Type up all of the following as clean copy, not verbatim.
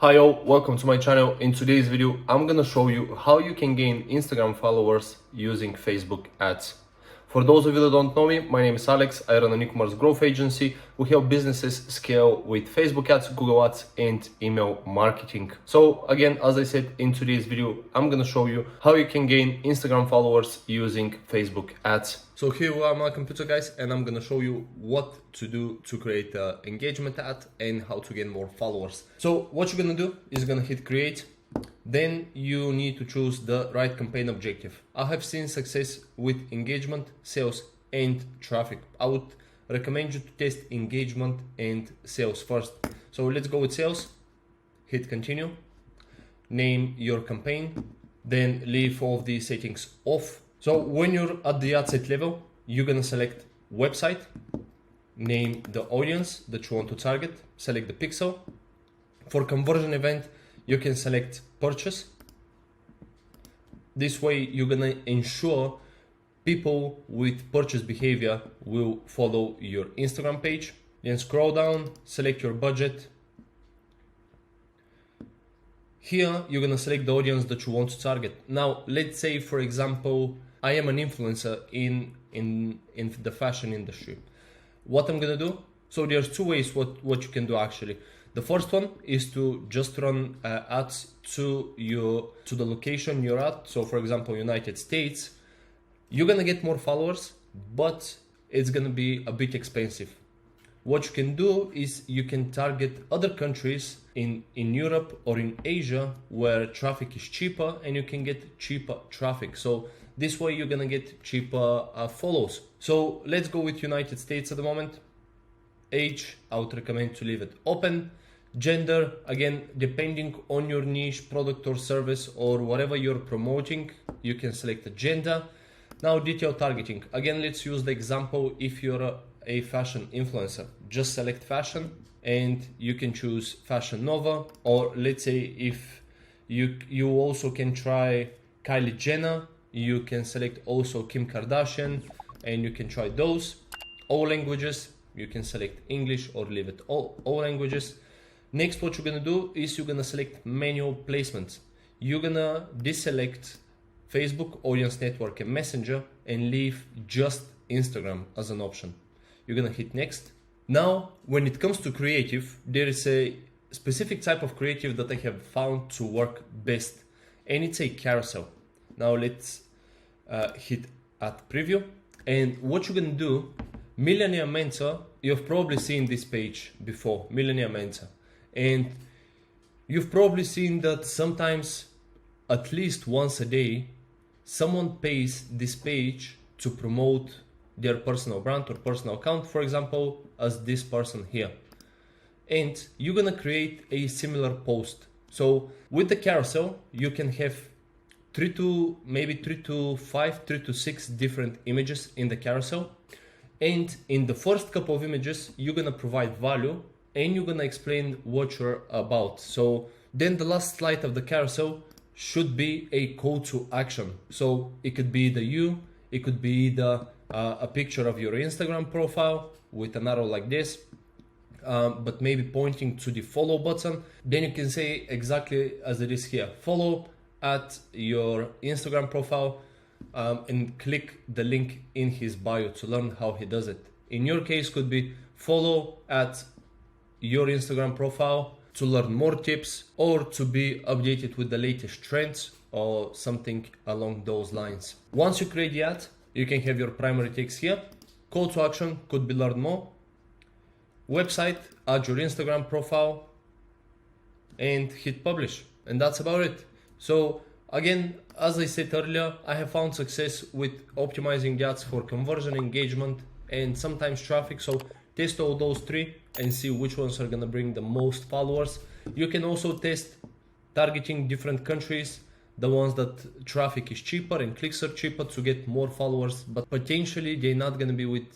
Hi all, welcome to my channel. In today's video, I'm gonna show you how you can gain Instagram followers using Facebook ads. For those of you that don't know me, my name is Alex. I run an e-commerce growth agency. We help businesses scale with Facebook ads, Google ads, and email marketing. So again, as I said in today's video, I'm gonna show you how you can gain Instagram followers using Facebook ads. So here we are on my computer, guys, and I'm gonna show you what to do to create an engagement ad and how to gain more followers. So what you're gonna do is you're gonna hit create. Then you need to choose the right campaign objective. I have seen success with engagement, sales, and traffic. I would recommend you to test engagement and sales first. So let's go with sales. Hit continue. Name your campaign. Then leave all of these settings off. So when you're at the ad set level, you're gonna select website, name the audience that you want to target, select the pixel. For conversion event, you can select purchase. This way you're gonna ensure people with purchase behavior will follow your Instagram page. Then scroll down, select your budget. Here you're gonna select the audience that you want to target. Now let's say, for example, I am an influencer in the fashion industry. What I'm gonna do, so there's two ways what you can do actually. The first one is to just run ads to the location you're at. So for example, United States, you're gonna get more followers, but it's gonna be a bit expensive. What you can do is you can target other countries in Europe or in Asia where traffic is cheaper and you can get cheaper traffic. So this way you're gonna get cheaper follows. So let's go with United States at the moment. Age, I would recommend to leave it open. Gender, again, depending on your niche, product or service or whatever you're promoting, you can select a gender. Now detail targeting. Again, let's use the example if you're a fashion influencer. Just select fashion and you can choose Fashion Nova, or let's say if you also can try Kylie Jenner, you can select also Kim Kardashian and you can try those. All languages, you can select English or leave it all languages. Next, what you're gonna do is you're gonna select manual placements. You're gonna deselect Facebook, Audience Network, and Messenger and leave just Instagram as an option. You're gonna hit next. Now, when it comes to creative, there is a specific type of creative that I have found to work best, and it's a carousel. Now let's hit add preview. And what you're gonna do, Millionaire Mentor, you've probably seen this page before, Millionaire Mentor. And you've probably seen that sometimes, at least once a day, someone pays this page to promote their personal brand or personal account, for example, as this person here. And you're gonna create a similar post. So with the carousel, you can have 3 to 5, 3 to 6 different images in the carousel. And in the first couple of images, you're gonna provide value and you're gonna explain what you're about. So then the last slide of the carousel should be a call to action. So it could be it could be a picture of your Instagram profile with an arrow like this, but maybe pointing to the follow button. Then you can say exactly as it is here, follow at your Instagram profile, and click the link in his bio to learn how he does it. In your case, could be follow at your Instagram profile to learn more tips or to be updated with the latest trends or something along those lines. Once you create the ad, you can have your primary text here. Call to action could be learn more. Website, add your Instagram profile and hit publish. And that's about it. So again, as I said earlier, I have found success with optimizing the ads for conversion, engagement, and sometimes traffic. So test all those three and see which ones are gonna bring the most followers. You can also test targeting different countries, the ones that traffic is cheaper and clicks are cheaper to get more followers, but potentially they're not gonna be with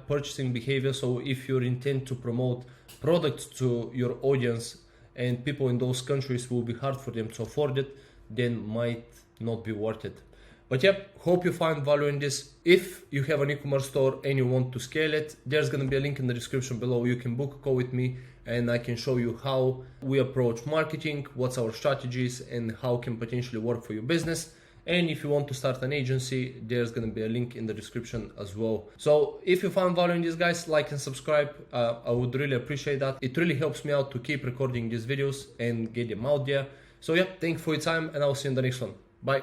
purchasing behavior. So if you intend to promote products to your audience and people in those countries will be hard for them to afford it, then might not be worth it. But yep, hope you find value in this. If you have an e-commerce store and you want to scale it, there's going to be a link in the description below. You can book a call with me and I can show you how we approach marketing, what's our strategies, and how can potentially work for your business. And if you want to start an agency, there's going to be a link in the description as well. So if you found value in this, guys, like and subscribe. I would really appreciate that. It really helps me out to keep recording these videos and get them out there. So yeah, thank you for your time and I'll see you in the next one. Bye.